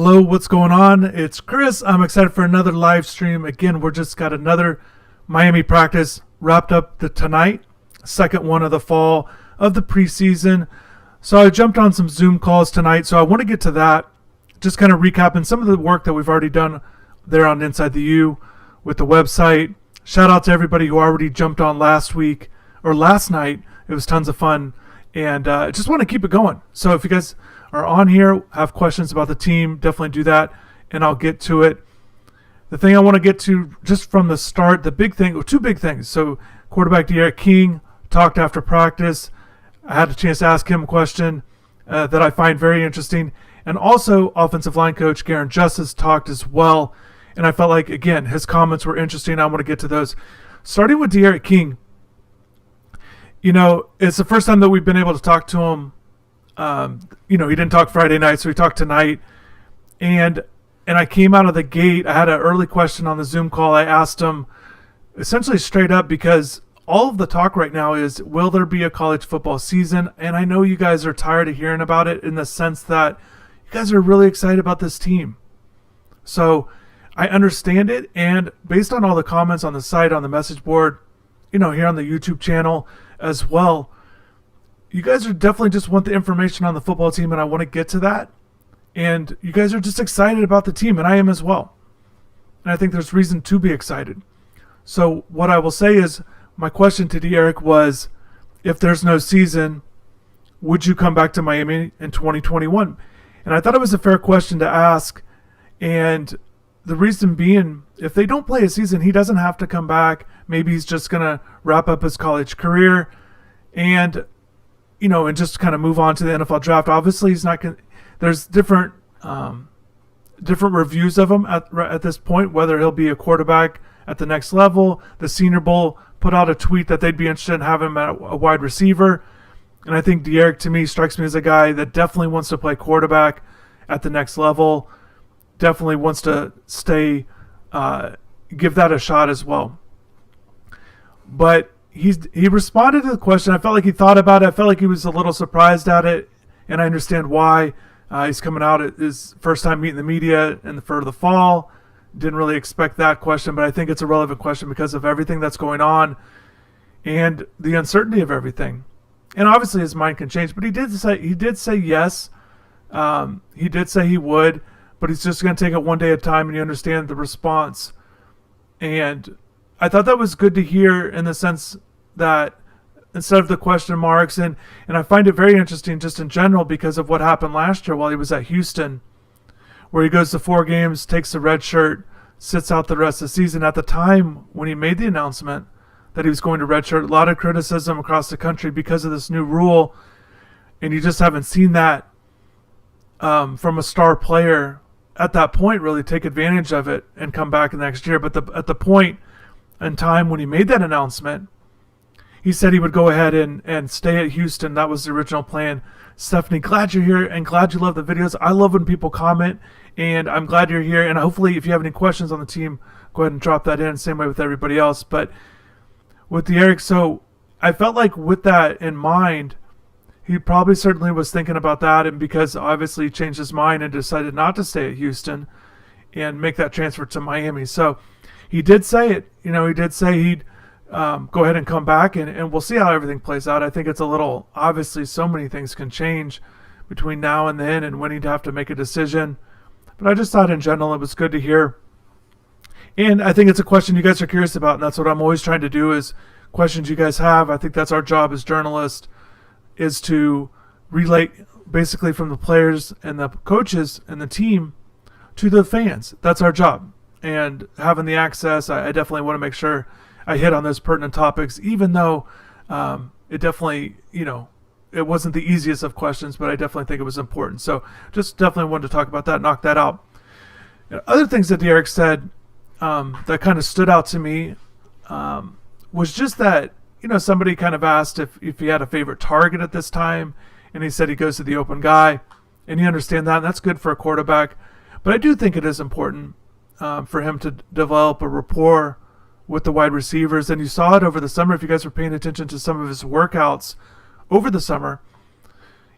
Hello, what's going on? It's Chris. I'm excited for another live stream. Again, we're just got another Miami practice wrapped up tonight, second one of the fall of the preseason. So I jumped on some Zoom calls tonight, so I want to get to that. Just kind of recapping some of the work that we've already done there on InsideTheU with the website. Shout out to everybody who already jumped on last night. It was tons of fun, and I just want to keep it going. So if you guys are on here, have questions about the team, definitely do that, and I'll get to it. The thing I want to get to just from the start, two big things. So quarterback D'Eriq King talked after practice. I had a chance to ask him a question that I find very interesting. And also offensive line coach Garen Justice talked as well. And I felt like, again, his comments were interesting. I want to get to those. Starting with D'Eriq King, it's the first time that we've been able to talk to him. He didn't talk Friday night, so he talked tonight. And I came out of the gate. I had an early question on the Zoom call. I asked him essentially straight up, because all of the talk right now is, will there be a college football season? And I know you guys are tired of hearing about it, in the sense that you guys are really excited about this team. So I understand it. And based on all the comments on the site, on the message board, here on the YouTube channel as well, you guys are definitely just want the information on the football team, and I want to get to that. And you guys are just excited about the team, and I am as well. And I think there's reason to be excited. So what I will say is, my question to D'Eriq was, if there's no season, would you come back to Miami in 2021? And I thought it was a fair question to ask. And the reason being, if they don't play a season, he doesn't have to come back. Maybe he's just going to wrap up his college career and just kind of move on to the NFL draft. Obviously, he's not going. There's different reviews of him at this point, whether he'll be a quarterback at the next level. The Senior Bowl put out a tweet that they'd be interested in having him at a wide receiver. And I think D'Eriq, to me, strikes me as a guy that definitely wants to play quarterback at the next level. Definitely wants to stay, give that a shot as well. But he responded to the question. I felt like he thought about it. I felt like he was a little surprised at it, and I understand why. He's coming out at his first time meeting the media for the fall. Didn't really expect that question, but I think it's a relevant question because of everything that's going on and the uncertainty of everything. And obviously his mind can change, but he did say yes. He did say he would, but he's just going to take it one day at a time, and you understand the response. And I thought that was good to hear, in the sense that instead of the question marks, and I find it very interesting just in general because of what happened last year while he was at Houston, where he goes to 4 games, takes the red shirt, sits out the rest of the season. At the time when he made the announcement that he was going to redshirt, a lot of criticism across the country because of this new rule, and you just haven't seen that from a star player at that point really take advantage of it and come back the next year. But at the point in time when he made that announcement, he said he would go ahead and stay at Houston. That was the original plan. Stephanie, glad you're here and glad you love the videos. I love when people comment, and I'm glad you're here. And hopefully if you have any questions on the team, go ahead and drop that in. Same way with everybody else. But with D'Eriq, so I felt like with that in mind, he probably certainly was thinking about that, and because obviously he changed his mind and decided not to stay at Houston and make that transfer to Miami. So he did say it. He did say he'd go ahead and come back, and we'll see how everything plays out. I think it's a little, obviously so many things can change between now and then, and when he'd have to make a decision. But I just thought in general it was good to hear. And I think it's a question you guys are curious about, and that's what I'm always trying to do, is questions you guys have. I think that's our job as journalists, is to relate basically from the players and the coaches and the team to the fans. That's our job. And having the access, I definitely want to make sure I hit on those pertinent topics, even though it definitely, it wasn't the easiest of questions, but I definitely think it was important. So just definitely wanted to talk about that, knock that out. Other things that D'Eriq said that kind of stood out to me was just that, somebody kind of asked if he had a favorite target at this time, and he said he goes to the open guy, and you understand that, and that's good for a quarterback. But I do think it is important for him to develop a rapport with the wide receivers, and you saw it over the summer. If you guys were paying attention to some of his workouts over the summer,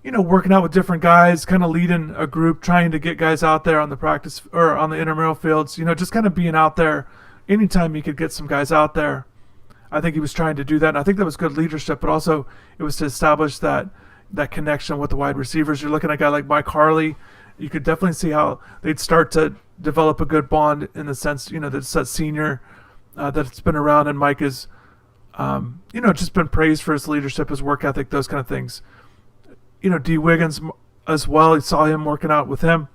working out with different guys, kind of leading a group, trying to get guys out there on the practice or on the intramural fields, just kind of being out there anytime he could get some guys out there. I think he was trying to do that, and I think that was good leadership, but also it was to establish that connection with the wide receivers. You're looking at a guy like Mike Harley. You could definitely see how they'd start to develop a good bond in the sense, that it's that senior that's been around, and Mike is, just been praised for his leadership, his work ethic, those kind of things. D. Wiggins as well. You saw him working out with him.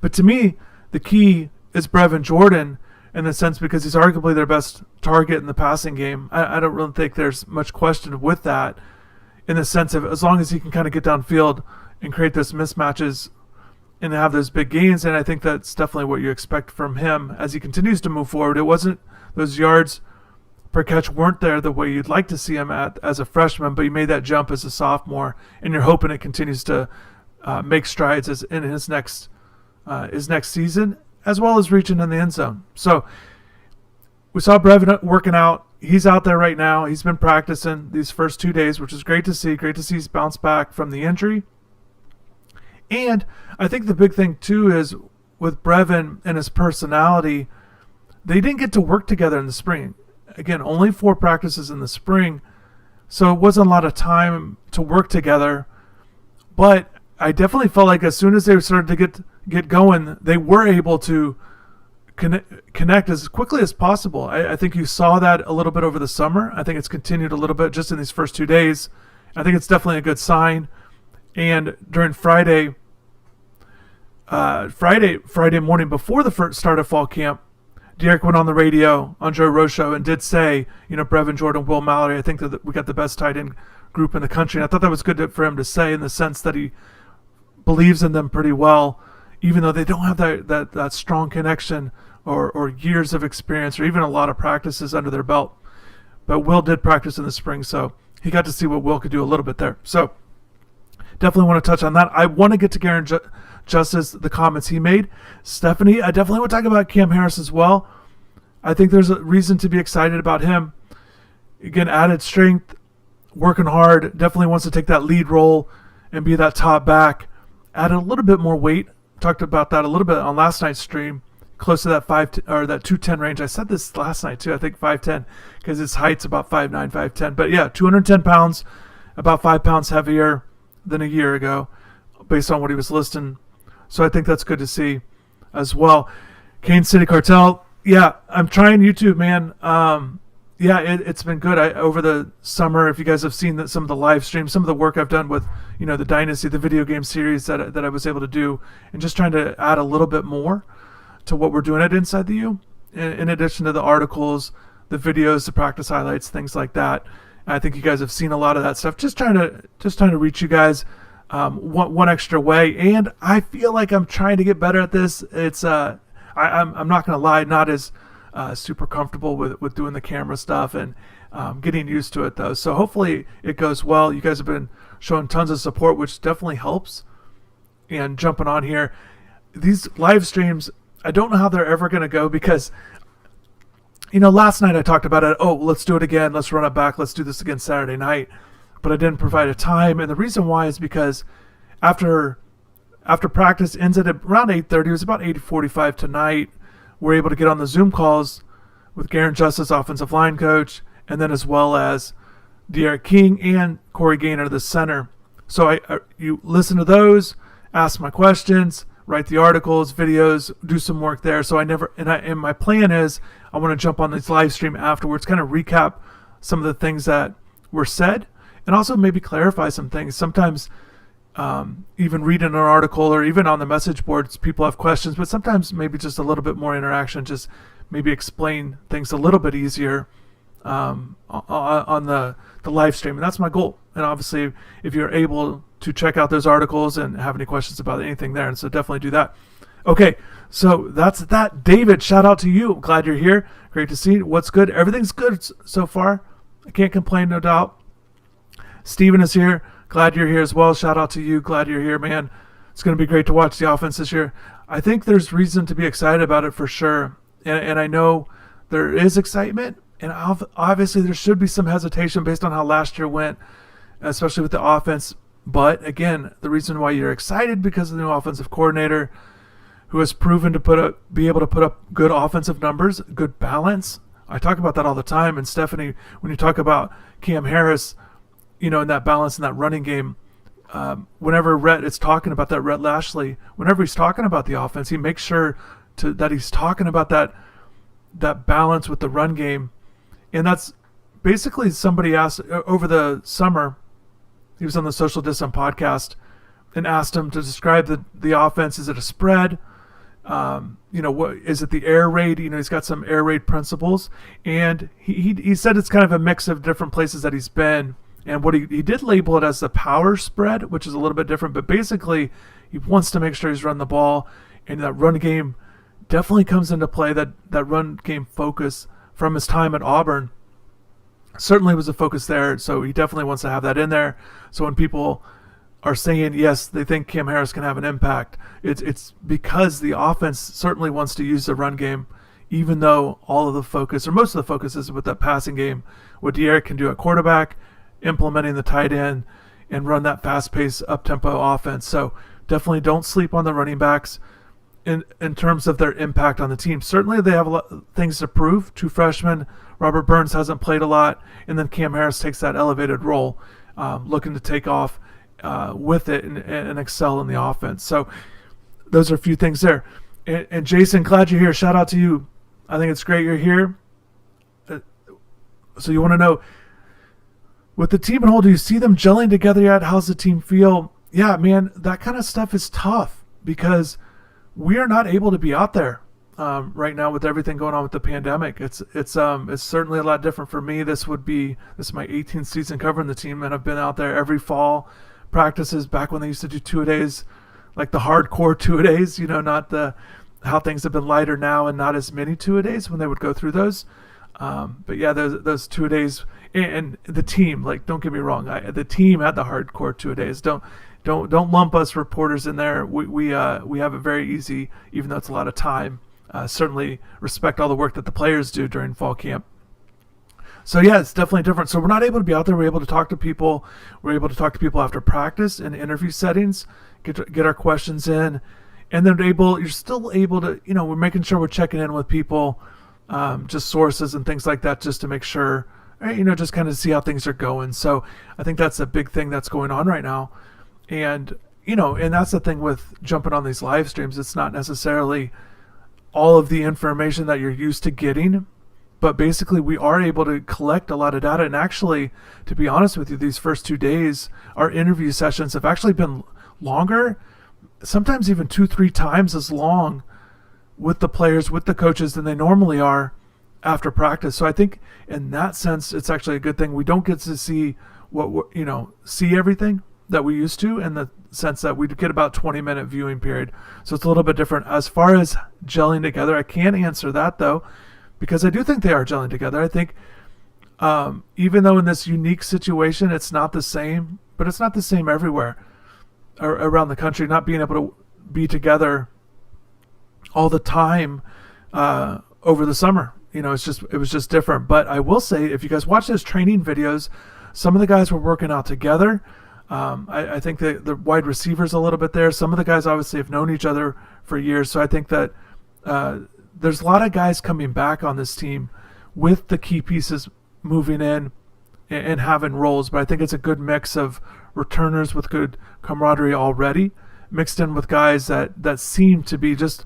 But to me, the key is Brevin Jordan in the sense because he's arguably their best target in the passing game. I don't really think there's much question with that in the sense of as long as he can kind of get downfield and create those mismatches and have those big gains. And I think that's definitely what you expect from him as he continues to move forward. It wasn't those yards per catch weren't there the way you'd like to see him at as a freshman, but he made that jump as a sophomore, and you're hoping it continues to make strides as in his next season, as well as reaching in the end zone. So we saw Brevin working out. He's out there right now. He's been practicing these first 2 days, which is great to see. Great to see he's bounced back from the injury. And I think the big thing, too, is with Brevin and his personality, they didn't get to work together in the spring. Again, only 4 practices in the spring, so it wasn't a lot of time to work together. But I definitely felt like as soon as they started to get going, they were able to connect as quickly as possible. I think you saw that a little bit over the summer. I think it's continued a little bit just in these first 2 days. I think it's definitely a good sign. And during Friday morning before the first start of fall camp, Derek went on the radio on Joe Rowe Show and did say, Brevin Jordan, Will Mallory, I think that we got the best tight end group in the country. And I thought that was good for him to say in the sense that he believes in them pretty well, even though they don't have that strong connection or years of experience or even a lot of practices under their belt. But Will did practice in the spring, so he got to see what Will could do a little bit there. So definitely want to touch on that. I want to get to Garen Justice, the comments he made. Stephanie, I definitely want to talk about Cam Harris as well. I think there's a reason to be excited about him. Again, added strength, working hard, definitely wants to take that lead role and be that top back. Added a little bit more weight. Talked about that a little bit on last night's stream, close to that 210 range. I said this last night too, I think 5'10", because his height's about 5'9", 5'10". But yeah, 210 pounds, about 5 pounds heavier than a year ago, based on what he was listing. So I think that's good to see as well. Kansas City Cartel, yeah, I'm trying YouTube, man. It's been good. Over the summer, if you guys have seen some of the live streams, some of the work I've done with, the Dynasty, the video game series that I was able to do, and just trying to add a little bit more to what we're doing at InsideTheU, in addition to the articles, the videos, the practice highlights, things like that. I think you guys have seen a lot of that stuff. Just trying to reach you guys one extra way, and I feel like I'm trying to get better at this. It's I'm not gonna lie, not as super comfortable with doing the camera stuff and getting used to it though. So hopefully it goes well. You guys have been showing tons of support, which definitely helps. And jumping on here, these live streams, I don't know how they're ever gonna go because last night I talked about it. Oh, let's do it again. Let's run it back. Let's do this again Saturday night. But I didn't provide a time, and the reason why is because after practice ends at around 8:30, it was about 8:45 tonight. We're able to get on the Zoom calls with Garen Justice, offensive line coach, and then as well as De'Aaron King and Corey Gaynor, the center. So you listen to those, ask my questions, write the articles, videos, do some work there. So and my plan is I want to jump on this live stream afterwards, kind of recap some of the things that were said, and also maybe clarify some things. Sometimes even reading an article or even on the message boards, people have questions, but sometimes maybe just a little bit more interaction, just maybe explain things a little bit easier on the live stream. And that's my goal. And obviously, if you're able to check out those articles and have any questions about anything there, and so definitely do that. Okay, so that's that. David, shout out to you. Glad you're here. Great to see you. What's good? Everything's good so far. I can't complain, no doubt. Steven is here. Glad you're here as well. Shout out to you. Glad you're here, man. It's going to be great to watch the offense this year. I think there's reason to be excited about it for sure. And I know there is excitement. And obviously there should be some hesitation based on how last year went, especially with the offense But again, the reason why you're excited because of the new offensive coordinator who has proven to be able to put up good offensive numbers, good balance. I talk about that all the time. And Stephanie, when you talk about Cam Harris, in that balance in that running game, whenever Rhett is talking about that, Rhett Lashley, whenever he's talking about the offense, he makes sure that he's talking about that balance with the run game. And that's basically, somebody asked over the summer, he was on the Social Distance podcast and asked him to describe the offense. Is it a spread? What is it? The air raid? He's got some air raid principles, and he said it's kind of a mix of different places that he's been. And what he did label it as the power spread, which is a little bit different. But basically, he wants to make sure he's running the ball, and that run game definitely comes into play. That run game focus from his time at Auburn certainly was a focus there. So he definitely wants to have that in there. So when people are saying, yes, they think Cam Harris can have an impact, it's because the offense certainly wants to use the run game, even though all of the focus, or most of the focus, is with that passing game, what De'Aaron can do at quarterback, implementing the tight end, and run that fast-paced, up-tempo offense. So definitely don't sleep on the running backs in terms of their impact on the team. Certainly they have a lot of things to prove. Two freshmen, Robert Burns hasn't played a lot, and then Cam Harris takes that elevated role, looking to take off with it and excel in the offense. So those are a few things there. And Jason, glad you're here. Shout out to you. I think it's great you're here. So you want to know, with the team in whole, do you see them gelling together yet? How's the team feel? Yeah, man, that kind of stuff is tough because we are not able to be out there right now with everything going on with the pandemic. It's certainly a lot different for me. This is my 18th season covering the team, and I've been out there every fall practices back when they used to do 2-a-days, like the hardcore 2-a-days, not how things have been lighter now and not as many 2-a-days when they would go through those. But yeah, those 2-a-days, and the team, like, don't get me wrong, the team had the hardcore 2-a-days. Don't lump us reporters in there. We have it very easy, even though it's a lot of time. Certainly respect all the work that the players do during fall camp. So yeah, it's definitely different. So we're not able to be out there. We're able to talk to people. We're able to talk to people after practice in interview settings, get our questions in, and then you're still able to, we're making sure we're checking in with people, just sources and things like that, just to make sure, just kind of see how things are going. So I think that's a big thing that's going on right now. And, and that's the thing with jumping on these live streams. It's not necessarily all of the information that you're used to getting, but basically we are able to collect a lot of data. And actually, to be honest with you, these first 2 days, our interview sessions have actually been longer, sometimes even 2-3 times as long with the players, with the coaches, than they normally are after practice. So I think in that sense, it's actually a good thing. We don't get to see see everything that we used to, in the sense that we get about 20-minute viewing period. So it's a little bit different. As far as gelling together, I can't answer that though, because I do think they are gelling together. I think even though in this unique situation, it's not the same, but it's not the same everywhere around the country, not being able to be together all the time over the summer. It was just different. But I will say, if you guys watch those training videos, some of the guys were working out together. I think the wide receivers a little bit there. Some of the guys obviously have known each other for years. So I think that there's a lot of guys coming back on this team with the key pieces moving in and having roles. But I think it's a good mix of returners with good camaraderie already, mixed in with guys that seem to be just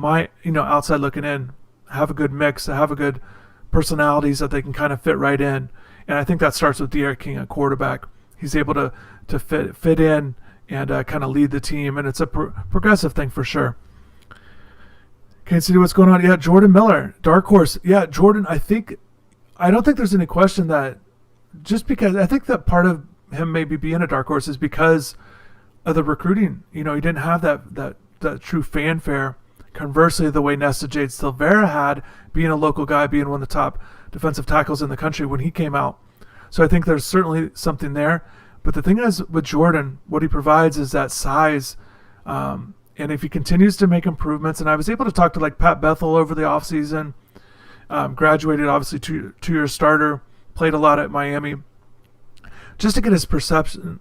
outside looking in, have a good mix, have a good personalities that they can kind of fit right in. And I think that starts with De'Aaron King at quarterback. He's able to fit in and kind of lead the team, and it's a progressive thing for sure. Can't see what's going on. Yeah, Jordan Miller, dark horse. Yeah, Jordan, I don't think there's any question that, just because I think that part of him maybe being a dark horse is because of the recruiting. He didn't have that true fanfare. Conversely, the way Nesta Jade Silvera had, being a local guy, being one of the top defensive tackles in the country when he came out. So I think there's certainly something there. But the thing is, with Jordan, what he provides is that size. And if he continues to make improvements, and I was able to talk to like Pat Bethel over the offseason, graduated obviously two-year starter, played a lot at Miami. just to get his perspective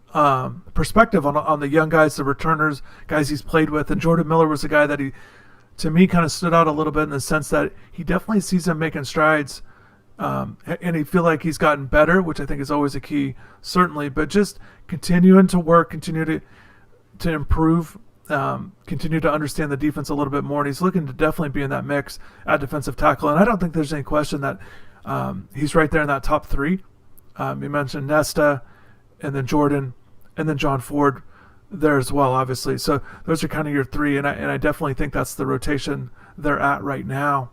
on the young guys, the returners, guys he's played with. And Jordan Miller was a guy that to me, kind of stood out a little bit in the sense that he definitely sees him making strides, and he feel like he's gotten better, which I think is always a key, certainly. But just continuing to work, continue to improve, continue to understand the defense a little bit more, and he's looking to definitely be in that mix at defensive tackle. And I don't think there's any question that he's right there in that top three. You mentioned Nesta, and then Jordan, and then John Ford there as well, obviously. So those are kind of your three, and I definitely think that's the rotation they're at right now.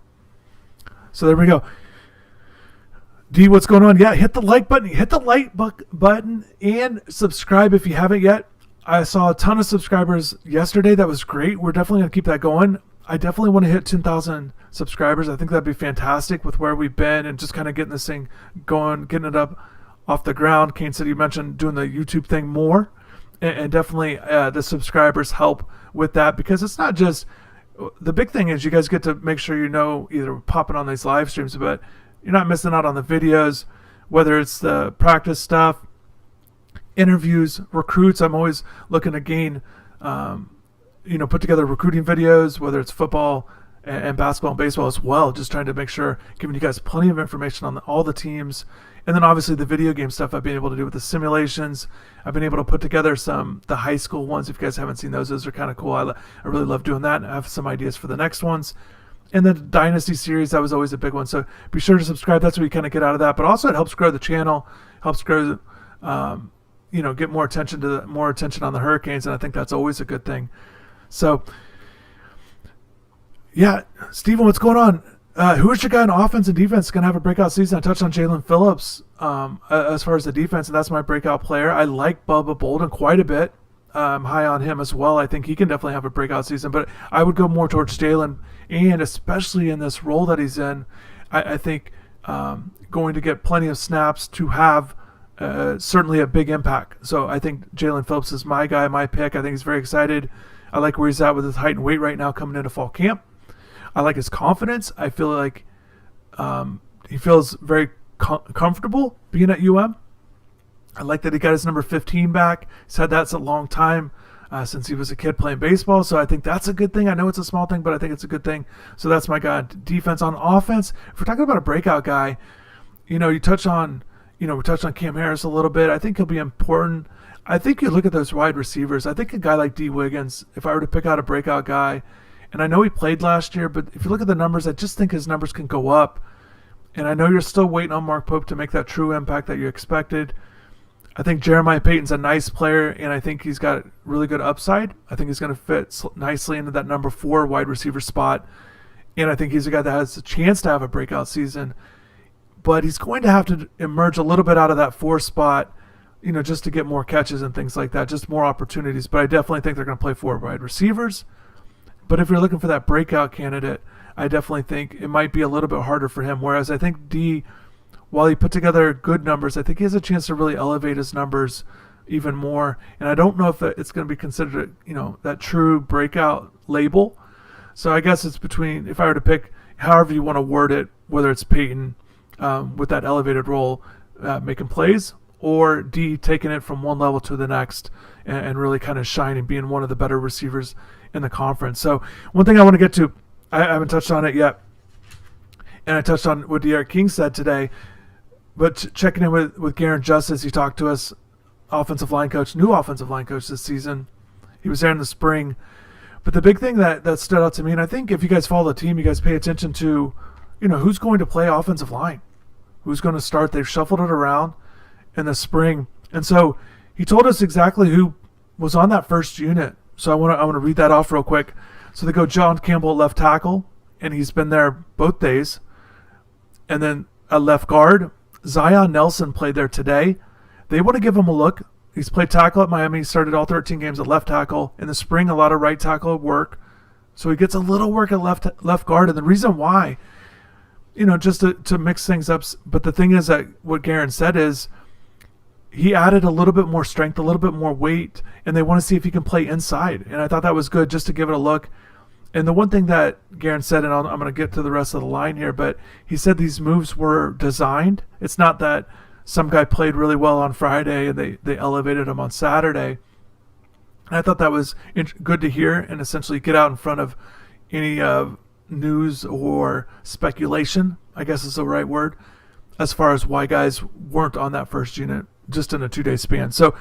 So there we go. D, what's going on? Yeah, hit the like button. Hit the like button and subscribe if you haven't yet. I saw a ton of subscribers yesterday. That was great. We're definitely going to keep that going. I definitely want to hit 10,000 subscribers. I think that'd be fantastic with where we've been and just kind of getting this thing going, getting it up off the ground. Kane said you mentioned doing the YouTube thing more. And definitely the subscribers help with that, because it's not just the big thing is you guys get to make sure either popping on these live streams, but you're not missing out on the videos, whether it's the practice stuff, interviews, recruits. I'm always looking to gain, put together recruiting videos, whether it's football and basketball and baseball as well. Just trying to make sure, giving you guys plenty of information on all the teams. And then obviously the video game stuff I've been able to do with the simulations. I've been able to put together the high school ones. If you guys haven't seen those are kind of cool. I really love doing that. And I have some ideas for the next ones. And the Dynasty series, that was always a big one. So be sure to subscribe. That's what you kind of get out of that. But also it helps grow the channel, helps grow, get more attention on the Hurricanes. And I think that's always a good thing. So, yeah, Steven, what's going on? Who is your guy in offense and defense going to have a breakout season? I touched on Jalen Phillips as far as the defense, and that's my breakout player. I like Bubba Bolden quite a bit. I'm high on him as well. I think he can definitely have a breakout season, but I would go more towards Jalen, and especially in this role that he's in, I think going to get plenty of snaps to have certainly a big impact. So I think Jalen Phillips is my guy, my pick. I think he's very excited. I like where he's at with his height and weight right now coming into fall camp. I like his confidence. I feel like he feels very comfortable being at UM. I like that he got his number 15 back. He's had that a long time since he was a kid playing baseball. So I think that's a good thing. I know it's a small thing, but I think it's a good thing. So that's my guy. Defense. On offense, if we're talking about a breakout guy, we touched on Cam Harris a little bit. I think he'll be important. I think you look at those wide receivers. I think a guy like D. Wiggins, if I were to pick out a breakout guy, and I know he played last year, but if you look at the numbers, I just think his numbers can go up. And I know you're still waiting on Mark Pope to make that true impact that you expected. I think Jeremiah Payton's a nice player, and I think he's got really good upside. I think he's going to fit nicely into that number 4 wide receiver spot. And I think he's a guy that has a chance to have a breakout season. But he's going to have to emerge a little bit out of that 4 spot, just to get more catches and things like that, just more opportunities. But I definitely think they're going to play 4 wide receivers. But if you're looking for that breakout candidate, I definitely think it might be a little bit harder for him. Whereas I think D, while he put together good numbers, I think he has a chance to really elevate his numbers even more. And I don't know if it's going to be considered, that true breakout label. So I guess it's between, if I were to pick, however you want to word it, whether it's Peyton with that elevated role making plays, or D taking it from one level to the next and really kind of shining, being one of the better receivers in the conference. So one thing I want to get to, I haven't touched on it yet, and I touched on what De'Aaron King said today, but checking in with Garen Justice, he talked to us, new offensive line coach this season. He was there in the spring. But the big thing that stood out to me, and I think if you guys follow the team, you guys pay attention to, who's going to play offensive line, who's going to start. They've shuffled it around in the spring. And so he told us exactly who was on that first unit. So I want to read that off real quick. So they go John Campbell at left tackle, and he's been there both days. And then at left guard, Zion Nelson played there today. They want to give him a look. He's played tackle at Miami. He started all 13 games at left tackle. In the spring, a lot of right tackle work. So he gets a little work at left guard. And the reason why, just to mix things up. But the thing is that what Garen said is he added a little bit more strength, a little bit more weight, and they want to see if he can play inside. And I thought that was good just to give it a look. And the one thing that Garen said, and I'm going to get to the rest of the line here, but he said these moves were designed. It's not that some guy played really well on Friday and they elevated him on Saturday. And I thought that was good to hear and essentially get out in front of any news or speculation, I guess is the right word, as far as why guys weren't on that first unit just in a 2-day span. So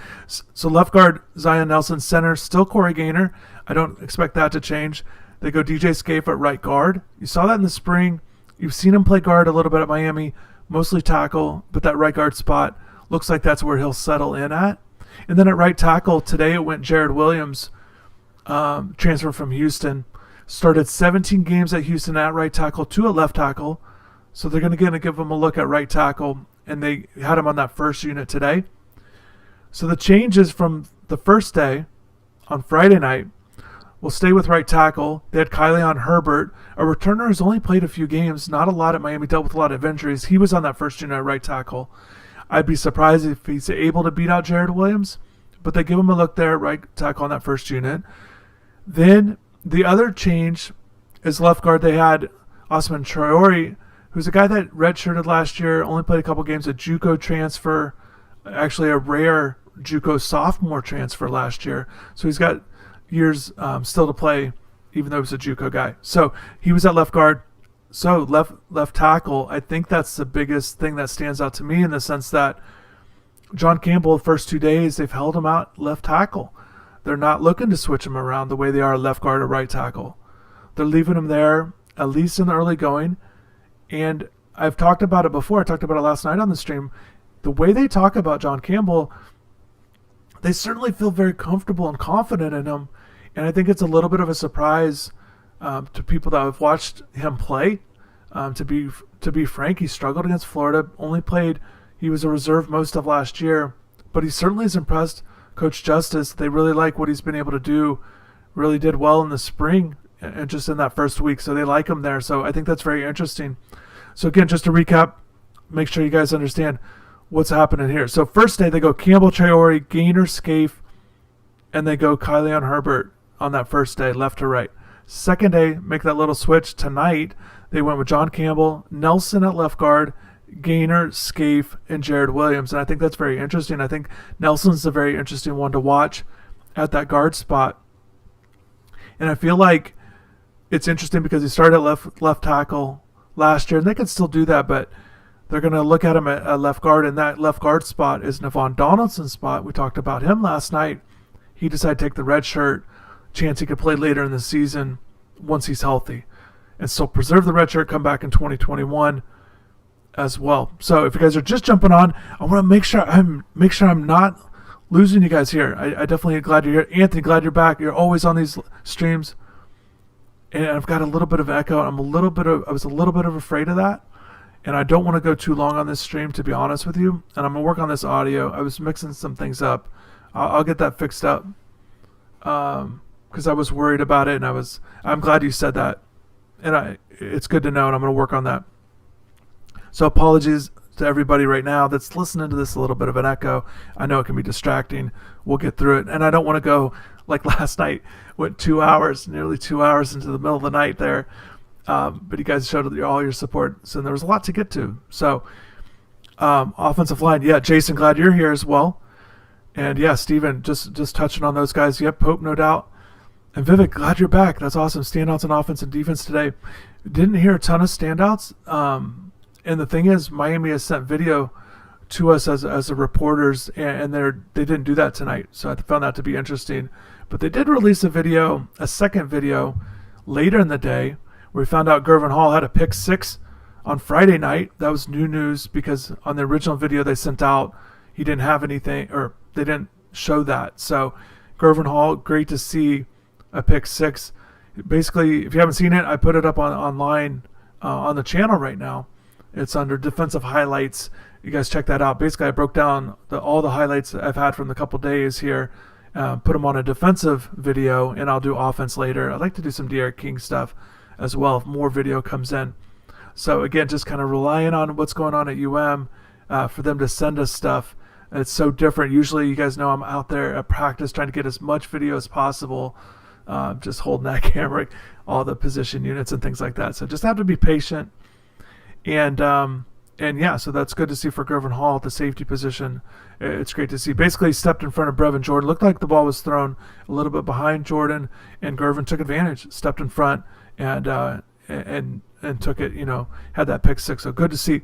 left guard, Zion Nelson. Center, still Corey Gaynor. I don't expect that to change. They go DJ Scaife at right guard. You saw that in the spring. You've seen him play guard a little bit at Miami, mostly tackle, but that right guard spot looks like that's where he'll settle in at. And then at right tackle, today it went Jared Williams, transfer from Houston. Started 17 games at Houston at right tackle to a left tackle. So they're going to give him a look at right tackle, and they had him on that first unit today. So the changes from the first day on Friday night will stay with right tackle. They had Kylian Herbert, a returner who's only played a few games, not a lot at Miami, dealt with a lot of injuries. He was on that first unit at right tackle. I'd be surprised if he's able to beat out Jared Williams, but they give him a look there at right tackle on that first unit. Then the other change is left guard. They had Osman Traore, who's a guy that redshirted last year, only played a couple games, a JUCO transfer, actually a rare JUCO sophomore transfer last year. So he's got years still to play, even though he's a JUCO guy. So he was at left guard. So left tackle, I think that's the biggest thing that stands out to me in the sense that John Campbell, the first 2 days, they've held him out left tackle. They're not looking to switch him around the way they are left guard or right tackle. They're leaving him there, at least in the early going. And I've talked about it before. I talked about it last night on the stream. The way they talk about John Campbell, they certainly feel very comfortable and confident in him. And I think it's a little bit of a surprise to people that have watched him play. To be frank, he struggled against Florida. He was a reserve most of last year, but he certainly has impressed Coach Justice. They really like what he's been able to do. Really did well in the spring and just in that first week, so they like him there. So I think that's very interesting. So again, just to recap, make sure you guys understand what's happening here. So first day they go Campbell, Traore, Gaynor, Scaife, and they go Kylian Herbert on that first day, left to right. Second day, make that little switch. Tonight, they went with John Campbell, Nelson at left guard, Gaynor, Scaife, and Jared Williams. And I think that's very interesting. I think Nelson's a very interesting one to watch at that guard spot. And I feel like it's interesting because he started at left tackle last year, and they can still do that, but they're going to look at him at left guard, and that left guard spot is Navon Donaldson's spot. We talked about him last night. He decided to take the red shirt, chance he could play later in the season once he's healthy, and still preserve the red shirt, come back in 2021 as well. So if you guys are just jumping on, I want to make sure I'm not losing you guys here. I definitely am glad you're here. Anthony, glad you're back. You're always on these streams. And I've got a little bit of echo. I was a little bit of afraid of that. And I don't want to go too long on this stream, to be honest with you. And I'm going to work on this audio. I was mixing some things up. I'll get that fixed up. Because I was worried about it, and I'm glad you said that. And it's good to know, and I'm going to work on that. So apologies to everybody right now that's listening to this, a little bit of an echo. I know it can be distracting. We'll get through it. And I don't want to go like last night, went 2 hours, nearly 2 hours into the middle of the night there. But you guys showed all your support. So there was a lot to get to. So offensive line, yeah, Jason, glad you're here as well. And yeah, Steven, just touching on those guys. Yep, Pope, no doubt. And Vivek, glad you're back. That's awesome. Standouts on offense and defense today. Didn't hear a ton of standouts. And the thing is, Miami has sent video to us as the reporters, and they didn't do that tonight. So I found that to be interesting. But they did release a second video later in the day, where we found out Gervin Hall had a pick 6 on Friday night. That was new news because on the original video they sent out, he didn't have anything, or they didn't show that. So Gervin Hall, great to see a pick 6. Basically, if you haven't seen it, I put it up online on the channel right now. It's under defensive highlights. You guys check that out. Basically, I broke down all the highlights I've had from the couple days here, put them on a defensive video, and I'll do offense later. I'd like to do some De'Aaron King stuff as well if more video comes in. So again, just kind of relying on what's going on at UM for them to send us stuff. And it's so different. Usually, you guys know I'm out there at practice trying to get as much video as possible, just holding that camera, all the position units and things like that. So just have to be patient. And And yeah, so that's good to see for Gervin Hall at the safety position. It's great to see. Basically, he stepped in front of Brevin Jordan. Looked like the ball was thrown a little bit behind Jordan, and Gervin took advantage, stepped in front, and took it. Had that pick six. So good to see.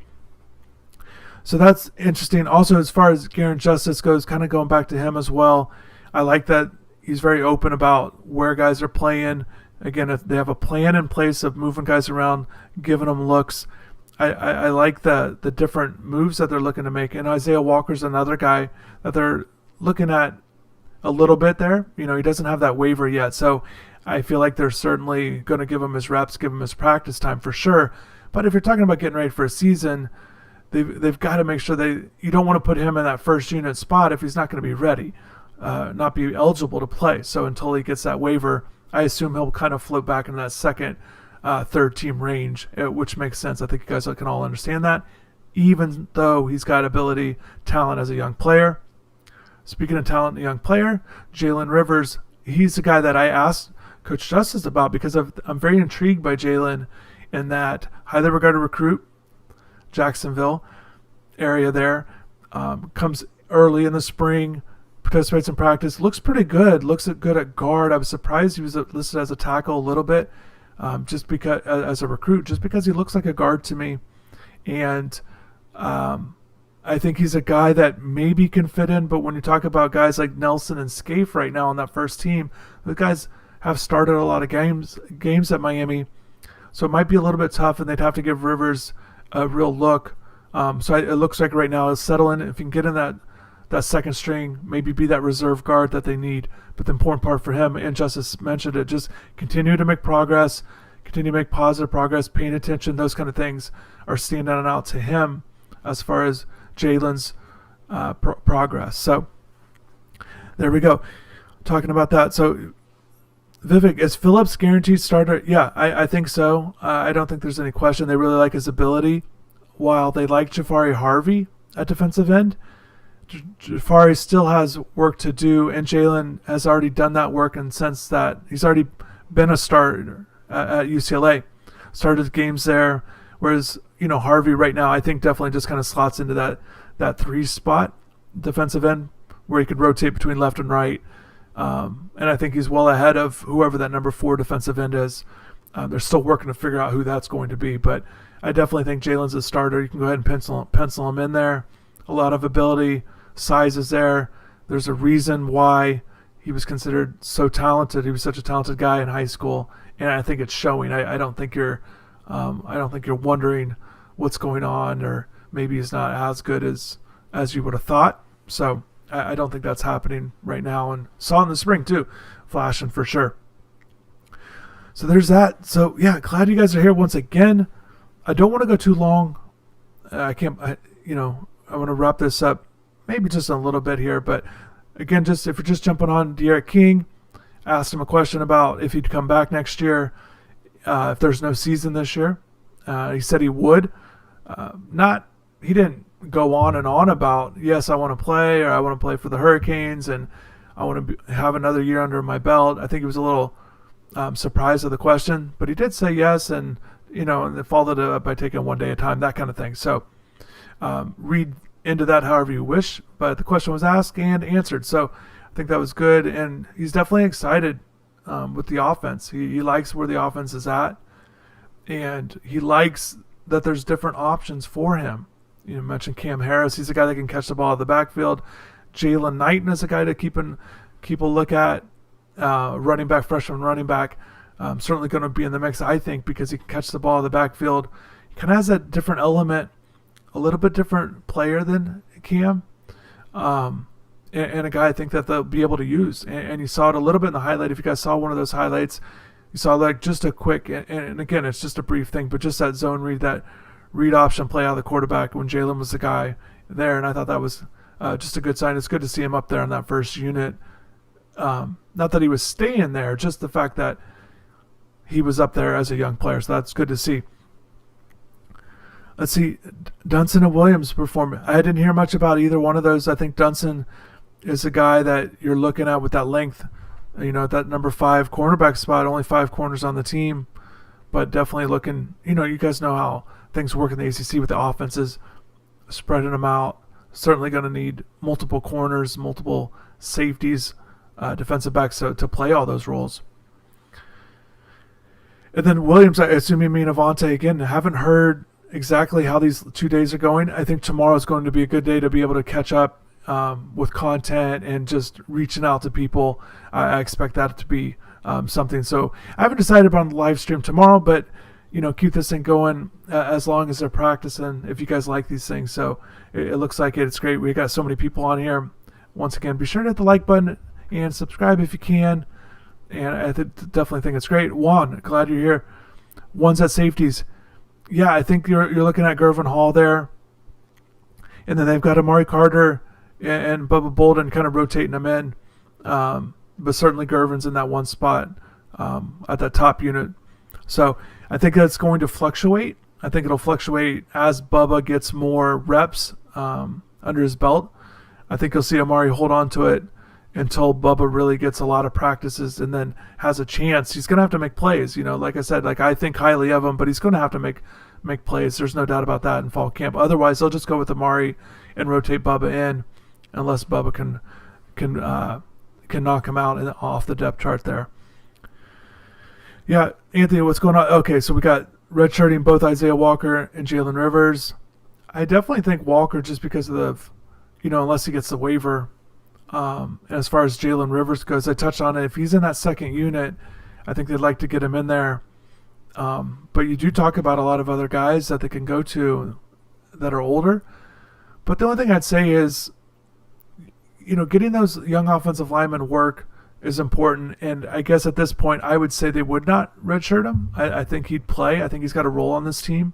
So that's interesting. Also, as far as Garen Justice goes, kind of going back to him as well, I like that he's very open about where guys are playing. Again, if they have a plan in place of moving guys around, giving them looks. I like the different moves that they're looking to make. And Isaiah Walker's another guy that they're looking at a little bit there. He doesn't have that waiver yet. So I feel like they're certainly going to give him his reps, give him his practice time for sure. But if you're talking about getting ready for a season, they've got to make sure you don't want to put him in that first unit spot if he's not going to be ready, not be eligible to play. So until he gets that waiver, I assume he'll kind of float back into that second, third team range, which makes sense. I think you guys can all understand that, even though he's got ability, talent as a young player. Speaking of talent, a young player, Jalen Rivers, he's the guy that I asked Coach Justice about because I'm very intrigued by Jalen in that highly regarded recruit, Jacksonville area there, comes early in the spring, participates in practice, looks pretty good, looks good at guard. I was surprised he was listed as a tackle a little bit, just because as a recruit, just because he looks like a guard to me. And I think he's a guy that maybe can fit in, but when you talk about guys like Nelson and Scaife right now on that first team, the guys have started a lot of games at Miami, so it might be a little bit tough, and they'd have to give Rivers a real look. So it looks like right now is settle in. If you can get in that second string, maybe be that reserve guard that they need. But the important part for him, and Justice mentioned it, just continue to make progress, continue to make positive progress, paying attention, those kind of things are standing out to him as far as Jalen's progress. So there we go. Talking about that. So Vivek, is Phillips guaranteed starter? Yeah, I think so. I don't think there's any question. They really like his ability. While they like Jafari Harvey at defensive end, Jafari still has work to do, and Jalen has already done that work in the sense that he's already been a starter at UCLA, started games there, whereas Harvey right now I think definitely just kind of slots into that 3 spot defensive end where he could rotate between left and right, and I think he's well ahead of whoever that number 4 defensive end is. They're still working to figure out who that's going to be, but I definitely think Jalen's a starter. You can go ahead and pencil him in there. A lot of ability, size is there. There's a reason why he was considered so talented. He was such a talented guy in high school, and I think it's showing. I don't think you're wondering what's going on, or maybe he's not as good as you would have thought. So I don't think that's happening right now, and saw in the spring too, flashing for sure. So there's that. So yeah, glad you guys are here once again. I don't want to go too long. I want to wrap this up maybe just a little bit here, but again, if you're just jumping on, De'Aaron King, asked him a question about if he'd come back next year, if there's no season this year. He said he would. He didn't go on and on about, yes, I want to play, or I want to play for the Hurricanes, and I want to have another year under my belt. I think he was a little surprised at the question, but he did say yes, and they followed it up by taking one day at a time, that kind of thing. So read into that however you wish, but the question was asked and answered. So I think that was good, and he's definitely excited with the offense. He likes where the offense is at, and he likes that there's different options for him. You mentioned Cam Harris. He's a guy that can catch the ball out of the backfield. Jalen Knighton is a guy to keep a look at. Freshman running back. Certainly going to be in the mix, I think, because he can catch the ball out of the backfield. He kind of has that different element, a little bit different player than Cam, and a guy I think that they'll be able to use. And you saw it a little bit in the highlight. If you guys saw one of those highlights, you saw like just a quick, and again, it's just a brief thing, but just that zone read, that read option play out of the quarterback when Jalen was the guy there, and I thought that was just a good sign. It's good to see him up there in that first unit. Not that he was staying there, just the fact that he was up there as a young player, so that's good to see. Let's see, Dunson and Williams perform. I didn't hear much about either one of those. I think Dunson is a guy that you're looking at with that length, at that number 5 cornerback spot, only 5 corners on the team, but definitely looking, you guys know things work in the ACC with the offenses, spreading them out. Certainly going to need multiple corners, multiple safeties, defensive backs to play all those roles. And then Williams, I assume you mean Avante again. Haven't heard exactly how these 2 days are going. I think tomorrow is going to be a good day to be able to catch up with content and just reaching out to people. I expect that to be something. So I haven't decided on the live stream tomorrow, but keep this thing going as long as they're practicing, if you guys like these things. So it looks like it's great. We got so many people on here. Once again, be sure to hit the like button and subscribe if you can. And I definitely think it's great. Juan, glad you're here. One's at safeties. Yeah, I think you're looking at Gervin Hall there. And then they've got Amari Carter and Bubba Bolden kind of rotating them in. But certainly Gervin's in that one spot at that top unit. So I think that's going to fluctuate. I think it'll fluctuate as Bubba gets more reps under his belt. I think you'll see Amari hold on to it until Bubba really gets a lot of practices and then has a chance. He's going to have to make plays. Like I said, I think highly of him, but he's going to have to make plays. There's no doubt about that in fall camp. Otherwise, they'll just go with Amari and rotate Bubba in unless Bubba can knock him out and off the depth chart there. Yeah, Anthony, what's going on? Okay, so we got redshirting both Isaiah Walker and Jalen Rivers. I definitely think Walker just because of the, unless he gets the waiver. As far as Jalen Rivers goes, I touched on it. If he's in that second unit, I think they'd like to get him in there. But you do talk about a lot of other guys that they can go to that are older. But the only thing I'd say is, getting those young offensive linemen work is important. And I guess at this point, I would say they would not redshirt him. I think he'd play. I think he's got a role on this team.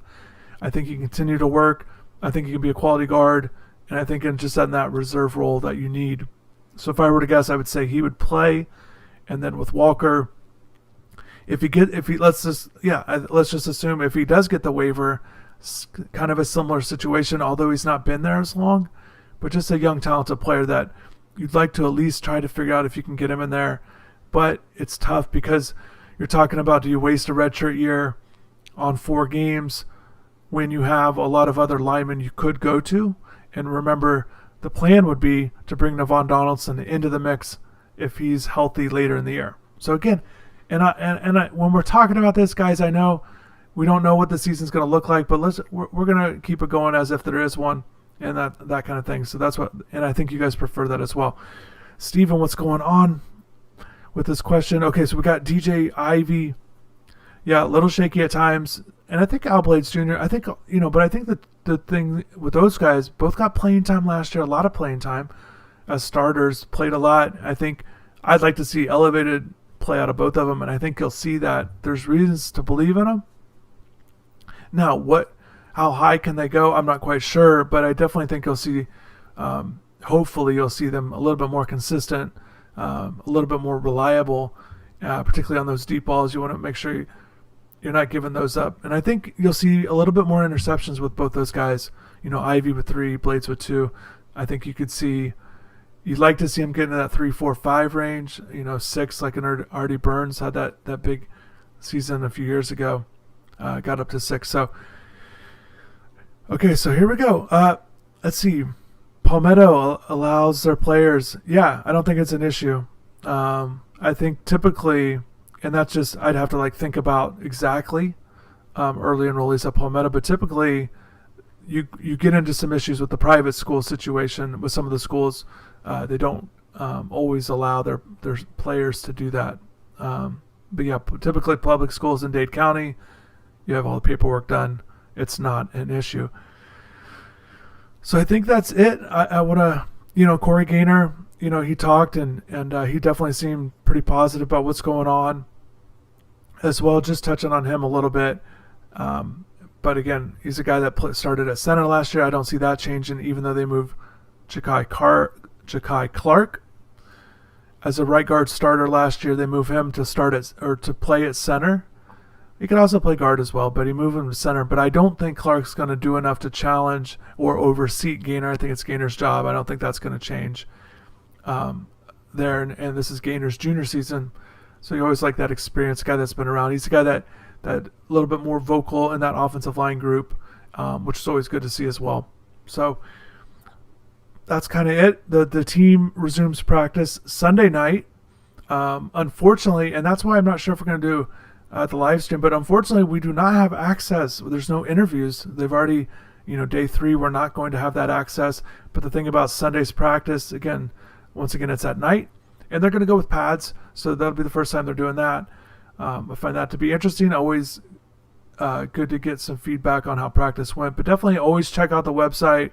I think he can continue to work. I think he can be a quality guard. And I think just in that reserve role that you need. So if I were to guess, I would say he would play. And then with Walker, let's just assume if he does get the waiver, it's kind of a similar situation, although he's not been there as long, but just a young, talented player that you'd like to at least try to figure out if you can get him in there. But it's tough because you're talking about, do you waste a redshirt year on 4 games when you have a lot of other linemen you could go to? And remember, the plan would be to bring Navon Donaldson into the mix if he's healthy later in the year. So again, when we're talking about this, guys, I know we don't know what the season's going to look like, but we're going to keep it going as if there is one and that kind of thing. So that's and I think you guys prefer that as well. Steven, what's going on with this question? Okay, so we got DJ Ivy. Yeah, a little shaky at times. And I think Al Blades Jr., but I think the thing with those guys, both got playing time last year, a lot of playing time as starters, played a lot. I think I'd like to see elevated play out of both of them, and I think you'll see that there's reasons to believe in them. Now, how high can they go? I'm not quite sure, but I definitely think you'll see, hopefully you'll see them a little bit more consistent, a little bit more reliable, particularly on those deep balls. You want to make sure you're not giving those up. And I think you'll see a little bit more interceptions with both those guys. Ivy with 3, Blades with 2. I think you'd like to see him get into that 3, 4, 5 range. 6, like an Artie Burns had that big season a few years ago. Got up to 6. So, okay, so here we go. Let's see. Palmetto allows their players. Yeah, I don't think it's an issue. I think typically, and that's just, I'd have to think about exactly early enrollees at Palmetto, but typically you get into some issues with the private school situation with some of the schools. They don't always allow their players to do that. But yeah, typically public schools in Dade County, you have all the paperwork done. It's not an issue. So I think that's it. I want to, Corey Gaynor, he talked and he definitely seemed pretty positive about what's going on as well. Just touching on him a little bit. But again, he's a guy that started at center last year. I don't see that changing, even though they moved Ja'Kai Clark as a right guard starter last year. They moved him to play at center. He could also play guard as well, but he moved him to center. But I don't think Clark's going to do enough to challenge or overseat Gaynor. I think it's Gaynor's job. I don't think that's going to change there. And this is Gaynor's junior season, so you always like that experienced guy that's been around. He's a guy that a little bit more vocal in that offensive line group. which is always good to see as well. So that's kind of it. The team resumes practice Sunday night. Unfortunately, and that's why I'm not sure if we're going to do the live stream, but unfortunately we do not have access. There's no interviews. They've already, day 3, we're not going to have that access. But the thing about Sunday's practice, once again, it's at night, and they're going to go with pads. So that'll be the first time they're doing that. I find that to be interesting. Always good to get some feedback on how practice went, but definitely always check out the website.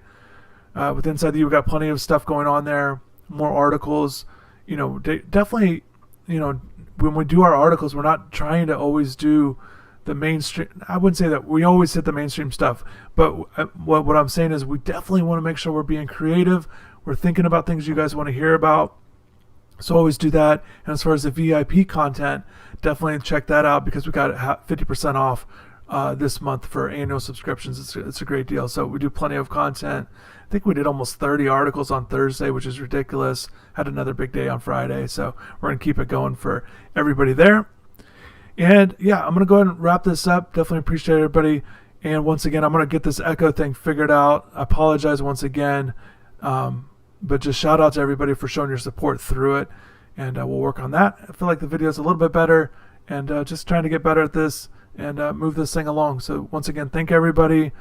With InsideTheU, we've got plenty of stuff going on there, more articles. Definitely, when we do our articles, we're not trying to always do the mainstream. I wouldn't say that we always hit the mainstream stuff, but what I'm saying is we definitely want to make sure we're being creative. We're thinking about things you guys want to hear about. So always do that. And as far as the VIP content, definitely check that out because we got 50% off this month for annual subscriptions. It's a great deal. So we do plenty of content. I think we did almost 30 articles on Thursday, which is ridiculous. Had another big day on Friday. So we're going to keep it going for everybody there. And yeah, I'm going to go ahead and wrap this up. Definitely appreciate everybody. And once again, I'm going to get this echo thing figured out. I apologize once again. But just shout out to everybody for showing your support through it. And we'll work on that. I feel like the video is a little bit better. And just trying to get better at this and move this thing along. So once again, thank everybody.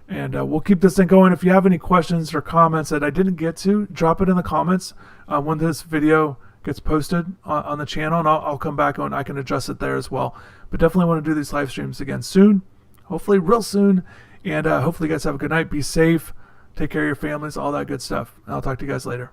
And we'll keep this thing going. If you have any questions or comments that I didn't get to, drop it in the comments when this video gets posted on the channel. And I'll come back and I can adjust it there as well. But definitely want to do these live streams again soon. Hopefully real soon. And hopefully you guys have a good night. Be safe. Take care of your families. All that good stuff. And I'll talk to you guys later.